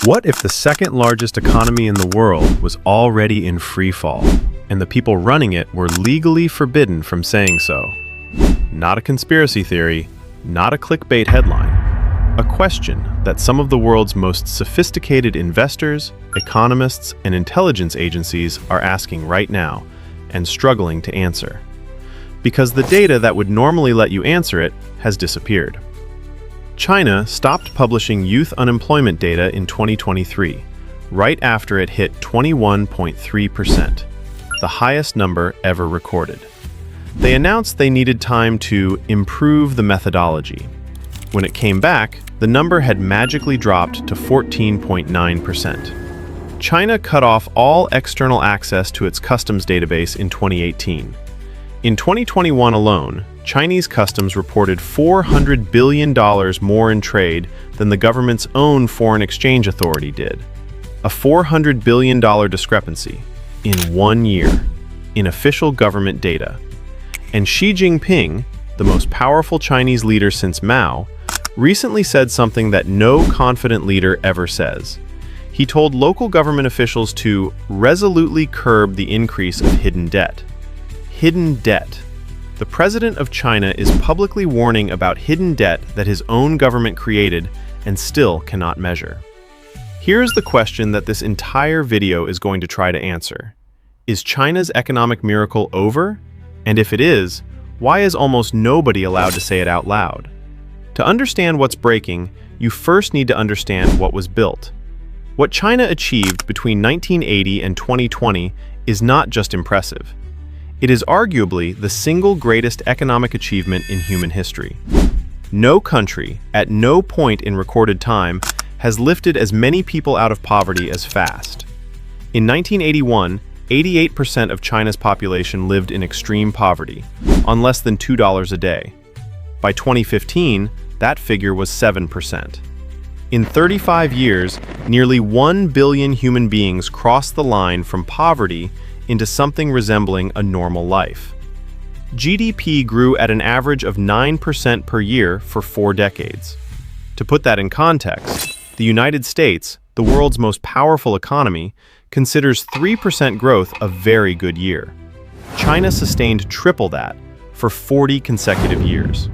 What if the second largest economy in the world was already in free fall, and the people running it were legally forbidden from saying so? Not a conspiracy theory, not a clickbait headline. A question that some of the world's most sophisticated investors, economists, and intelligence agencies are asking right now and struggling to answer. Because the data that would normally let you answer it has disappeared. China stopped publishing youth unemployment data in 2023, right after it hit 21.3%, the highest number ever recorded. They announced they needed time to improve the methodology. When it came back, the number had magically dropped to 14.9%. China cut off all external access to its customs database in 2018. In 2021 alone, Chinese customs reported $400 billion more in trade than the government's own foreign exchange authority did. A $400 billion discrepancy in 1 year in official government data. And Xi Jinping, the most powerful Chinese leader since Mao, recently said something that no confident leader ever says. He told local government officials to resolutely curb the increase of hidden debt. Hidden debt. The president of China is publicly warning about hidden debt that his own government created and still cannot measure. Here's the question that this entire video is going to try to answer. Is China's economic miracle over? And if it is, why is almost nobody allowed to say it out loud? To understand what's breaking, you first need to understand what was built. What China achieved between 1980 and 2020 is not just impressive. It is arguably the single greatest economic achievement in human history. No country, at no point in recorded time, has lifted as many people out of poverty as fast. In 1981, 88% of China's population lived in extreme poverty, on less than $2 a day. By 2015, that figure was 7%. In 35 years, nearly 1 billion human beings crossed the line from poverty into something resembling a normal life. GDP grew at an average of 9% per year for 4 decades. To put that in context, the United States, the world's most powerful economy, considers 3% growth a very good year. China sustained triple that for 40 consecutive years.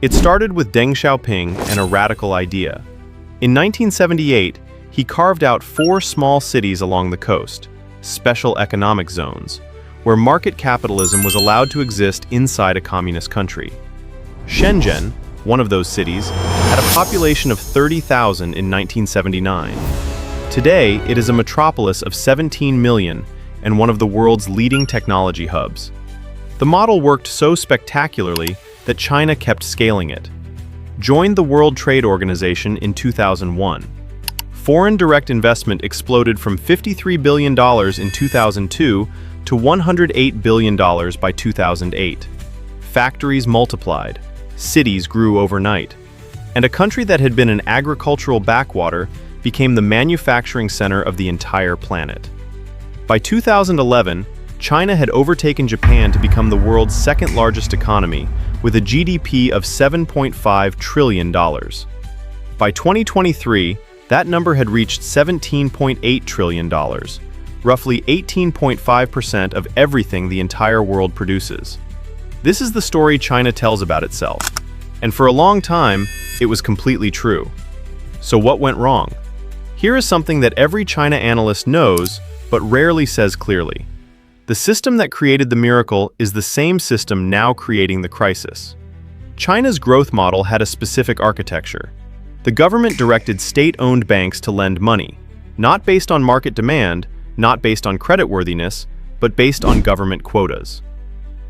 It started with Deng Xiaoping and a radical idea. In 1978, he carved out 4 small cities along the coast, special economic zones, where market capitalism was allowed to exist inside a communist country. Shenzhen, one of those cities, had a population of 30,000 in 1979. Today, it is a metropolis of 17 million and one of the world's leading technology hubs. The model worked so spectacularly that China kept scaling it. Joined the World Trade Organization in 2001. Foreign direct investment exploded from $53 billion in 2002 to $108 billion by 2008. Factories multiplied, cities grew overnight, and a country that had been an agricultural backwater became the manufacturing center of the entire planet. By 2011, China had overtaken Japan to become the world's second largest economy, with a GDP of $7.5 trillion. By 2023, that number had reached $17.8 trillion, roughly 18.5% of everything the entire world produces. This is the story China tells about itself, and for a long time, it was completely true. So what went wrong? Here is something that every China analyst knows, but rarely says clearly. The system that created the miracle is the same system now creating the crisis. China's growth model had a specific architecture. The government directed state-owned banks to lend money, not based on market demand, not based on creditworthiness, but based on government quotas.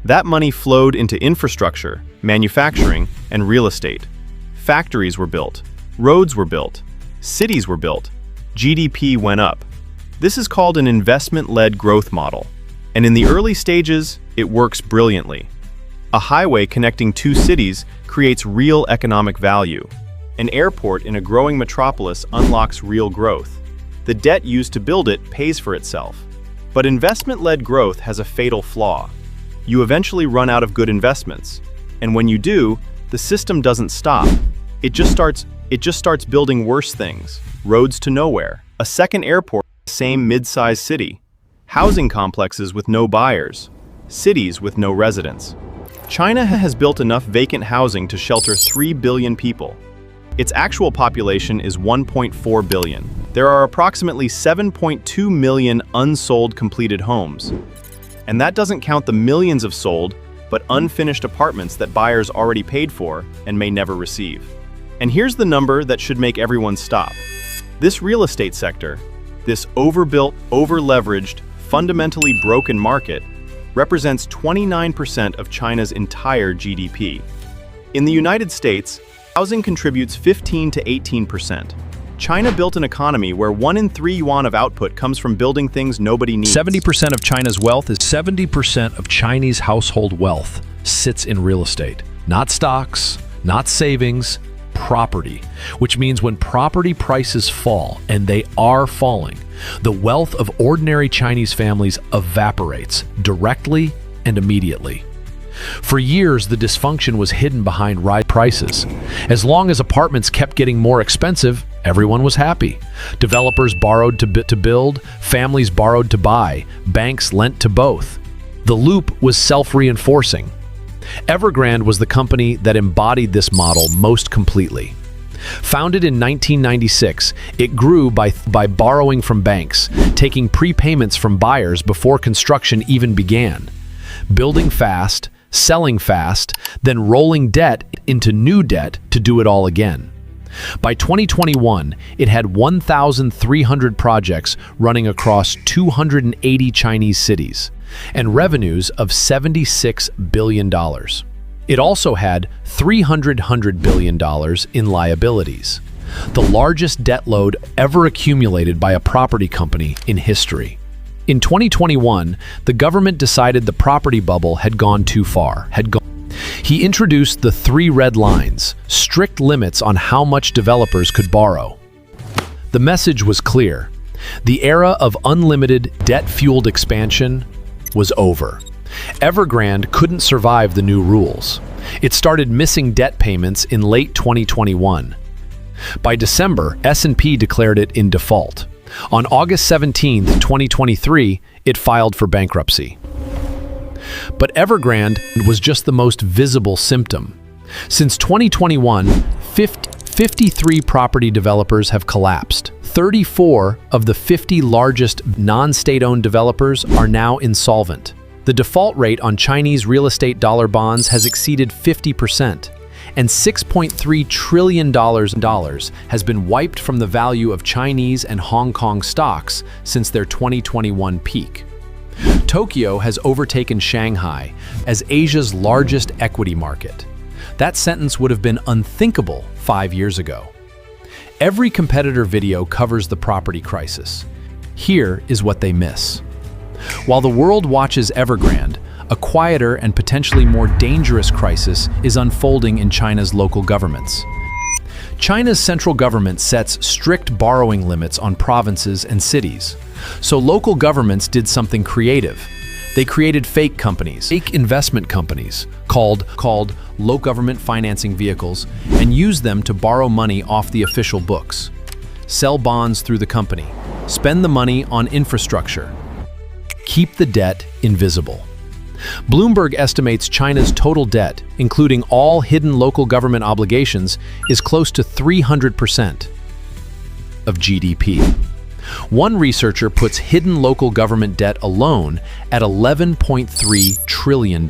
That money flowed into infrastructure, manufacturing, and real estate. Factories were built, roads were built, cities were built, GDP went up. This is called an investment-led growth model, and in the early stages, it works brilliantly. A highway connecting 2 cities creates real economic value. An airport in a growing metropolis unlocks real growth. The debt used to build it pays for itself. But investment-led growth has a fatal flaw. You eventually run out of good investments. And when you do, the system doesn't stop. It just starts building worse things. roads to nowhere, a second airport, same mid-sized city, housing complexes with no buyers, cities with no residents. China has built enough vacant housing to shelter 3 billion people. Its actual population is 1.4 billion. There are approximately 7.2 million unsold completed homes. And that doesn't count the millions of sold but unfinished apartments that buyers already paid for and may never receive. And here's the number that should make everyone stop. This real estate sector, this overbuilt, over-leveraged, fundamentally broken market, represents 29% of China's entire GDP. In the United States, housing contributes 15 to 18%. China built an economy where 1 in 3 yuan of output comes from building things nobody needs. 70% of China's wealth is 70% of Chinese household wealth sits in real estate. Not stocks, not savings, property. Which means when property prices fall, and they are falling, the wealth of ordinary Chinese families evaporates directly and immediately. For years, the dysfunction was hidden behind rising prices. As long as apartments kept getting more expensive, everyone was happy. Developers borrowed to build, families borrowed to buy, banks lent to both. The loop was self-reinforcing. Evergrande was the company that embodied this model most completely. Founded in 1996, it grew by borrowing from banks, taking prepayments from buyers before construction even began, building fast, selling fast, then rolling debt into new debt to do it all again. By 2021, it had 1,300 projects running across 280 Chinese cities and revenues of $76 billion. It also had $300 billion in liabilities, the largest debt load ever accumulated by a property company in history. In 2021, the government decided the property bubble had gone too far. He introduced the 3 red lines, strict limits on how much developers could borrow. The message was clear. The era of unlimited, debt-fueled expansion was over. Evergrande couldn't survive the new rules. It started missing debt payments in late 2021. By December, S&P declared it in default. On August 17, 2023, it filed for bankruptcy. But Evergrande was just the most visible symptom. Since 2021, 53 property developers have collapsed. 34 of the 50 largest non-state-owned developers are now insolvent. The default rate on Chinese real estate dollar bonds has exceeded 50%, and $6.3 trillion has been wiped from the value of Chinese and Hong Kong stocks since their 2021 peak. Tokyo has overtaken Shanghai as Asia's largest equity market. That sentence would have been unthinkable 5 years ago. Every competitor video covers the property crisis. Here is what they miss. While the world watches Evergrande, a quieter and potentially more dangerous crisis is unfolding in China's local governments. China's central government sets strict borrowing limits on provinces and cities. So local governments did something creative. They created fake companies, fake investment companies, called low government financing vehicles, and used them to borrow money off the official books. Sell bonds through the company. Spend the money on infrastructure. Keep the debt invisible. Bloomberg estimates China's total debt, including all hidden local government obligations, is close to 300% of GDP. One researcher puts hidden local government debt alone at $11.3 trillion.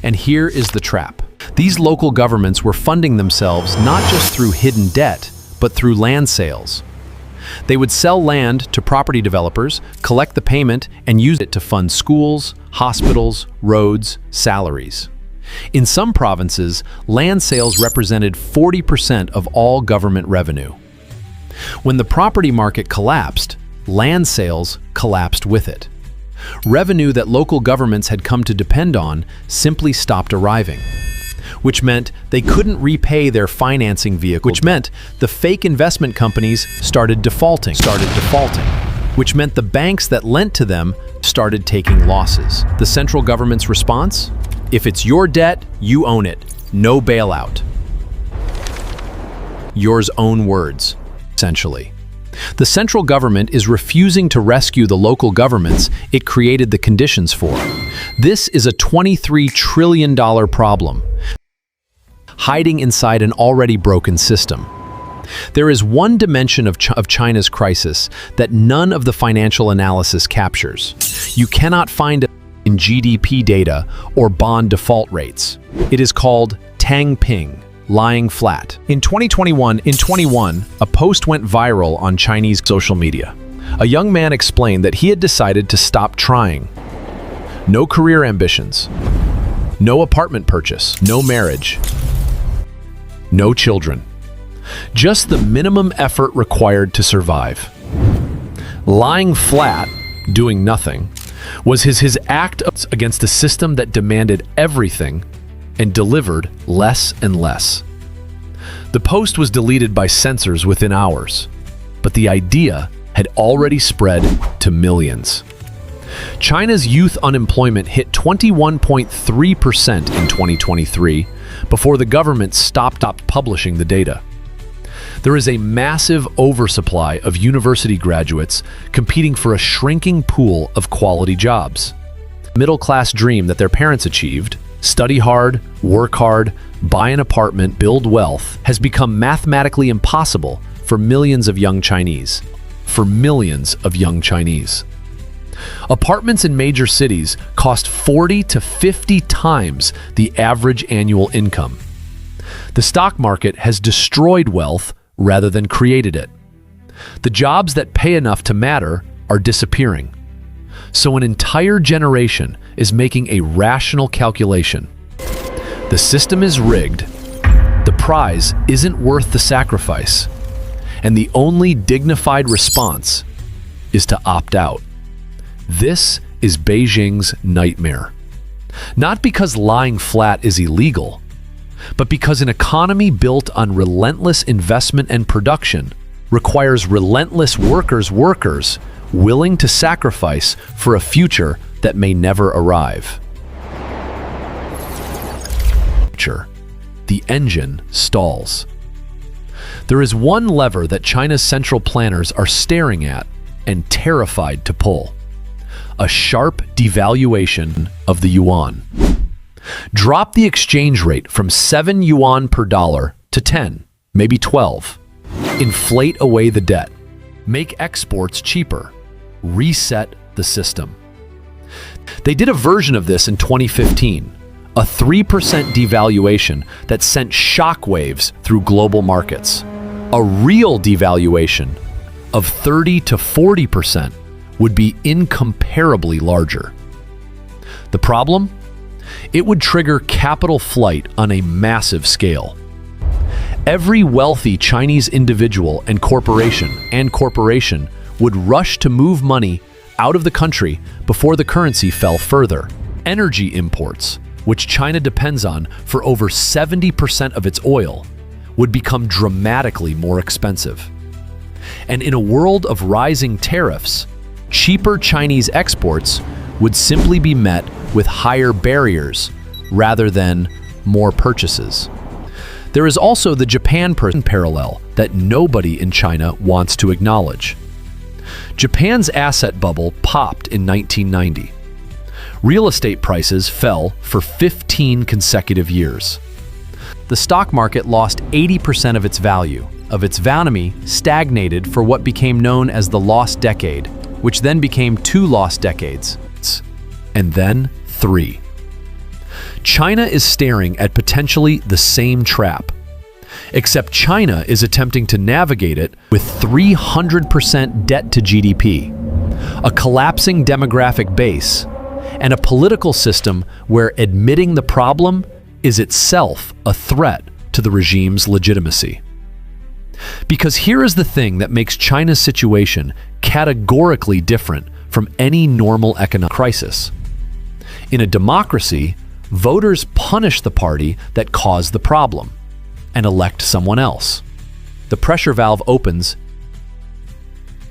And here is the trap. These local governments were funding themselves not just through hidden debt, but through land sales. They would sell land to property developers, collect the payment, and use it to fund schools, hospitals, roads, salaries. In some provinces, land sales represented 40% of all government revenue. When the property market collapsed, land sales collapsed with it. Revenue that local governments had come to depend on simply stopped arriving, which meant they couldn't repay their financing vehicle, which meant the fake investment companies started defaulting, which meant the banks that lent to them started taking losses. The central government's response? If it's your debt, you own it. No bailout. Yours own words. essentially. The central government is refusing to rescue the local governments it created the conditions for. This is a $23 trillion problem, hiding inside an already broken system. There is one dimension of China's crisis that none of the financial analysis captures. You cannot find it in GDP data or bond default rates. It is called Tang Ping, lying flat. In 2021, a post went viral on Chinese social media. A young man explained that he had decided to stop trying. No career ambitions, no apartment purchase, no marriage, no children. Just the minimum effort required to survive. Lying flat, doing nothing, was his act against a system that demanded everything and delivered less and less. The post was deleted by censors within hours, but the idea had already spread to millions. China's youth unemployment hit 21.3% in 2023 before the government stopped publishing the data. There is a massive oversupply of university graduates competing for a shrinking pool of quality jobs. The middle-class dream that their parents achieved, study hard, work hard, buy an apartment, build wealth, has become mathematically impossible for millions of young Chinese. Apartments in major cities cost 40 to 50 times the average annual income. The stock market has destroyed wealth rather than created it. The jobs that pay enough to matter are disappearing. So an entire generation is making a rational calculation. The system is rigged, the prize isn't worth the sacrifice, and the only dignified response is to opt out. This is Beijing's nightmare. Not because lying flat is illegal, but because an economy built on relentless investment and production requires relentless workers willing to sacrifice for a future that may never arrive. The engine stalls. There is one lever that China's central planners are staring at and terrified to pull: a sharp devaluation of the yuan. Drop the exchange rate from 7 yuan per dollar to 10, maybe 12. Inflate away the debt. Make exports cheaper. Reset the system. They did a version of this in 2015, a 3% devaluation that sent shockwaves through global markets. A real devaluation of 30 to 40% would be incomparably larger. The problem? It would trigger capital flight on a massive scale. Every wealthy Chinese individual and corporation would rush to move money out of the country before the currency fell further. Energy imports, which China depends on for over 70% of its oil, would become dramatically more expensive. And in a world of rising tariffs, cheaper Chinese exports would simply be met with higher barriers rather than more purchases. There is also the Japan parallel that nobody in China wants to acknowledge. Japan's asset bubble popped in 1990. Real estate prices fell for 15 consecutive years. The stock market lost 80% of its value. Its economy stagnated for what became known as the lost decade, which then became 2 lost decades, and then 3. China is staring at potentially the same trap, except China is attempting to navigate it with 300% debt to GDP, a collapsing demographic base, and a political system where admitting the problem is itself a threat to the regime's legitimacy. Because here is the thing that makes China's situation categorically different from any normal economic crisis. In a democracy, voters punish the party that caused the problem and elect someone else. The pressure valve opens,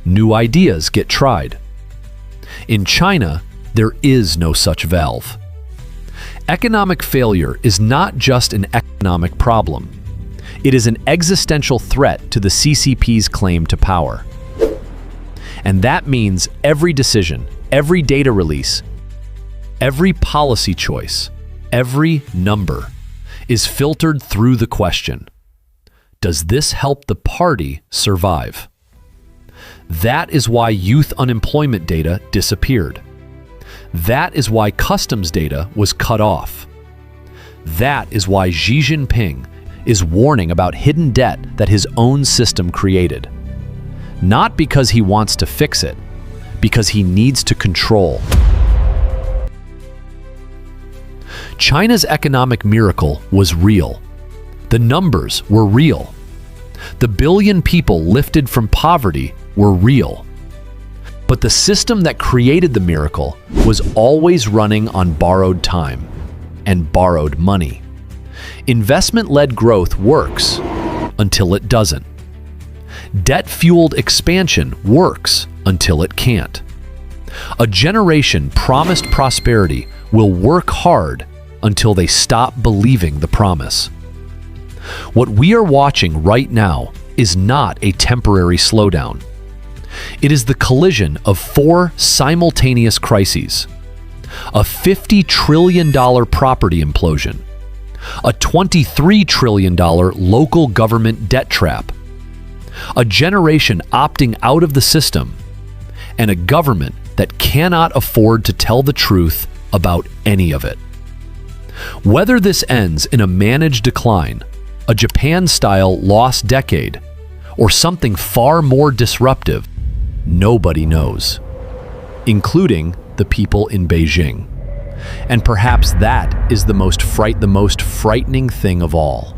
new ideas get tried. In China, there is no such valve. Economic failure is not just an economic problem. It is an existential threat to the CCP's claim to power. And that means every decision, every data release, every policy choice, every number is filtered through the question: does this help the party survive? That is why youth unemployment data disappeared. That is why customs data was cut off. That is why Xi Jinping is warning about hidden debt that his own system created. Not because he wants to fix it, because he needs to control. China's economic miracle was real. The numbers were real. The billion people lifted from poverty were real. But the system that created the miracle was always running on borrowed time and borrowed money. Investment-led growth works until it doesn't. Debt-fueled expansion works until it can't. A generation promised prosperity will work hard until they stop believing the promise. What we are watching right now is not a temporary slowdown. It is the collision of four simultaneous crises: a $50 trillion property implosion, a $23 trillion local government debt trap, a generation opting out of the system, and a government that cannot afford to tell the truth about any of it. Whether this ends in a managed decline, a Japan-style lost decade, or something far more disruptive, nobody knows, including the people in Beijing. And perhaps that is the most frightening thing of all.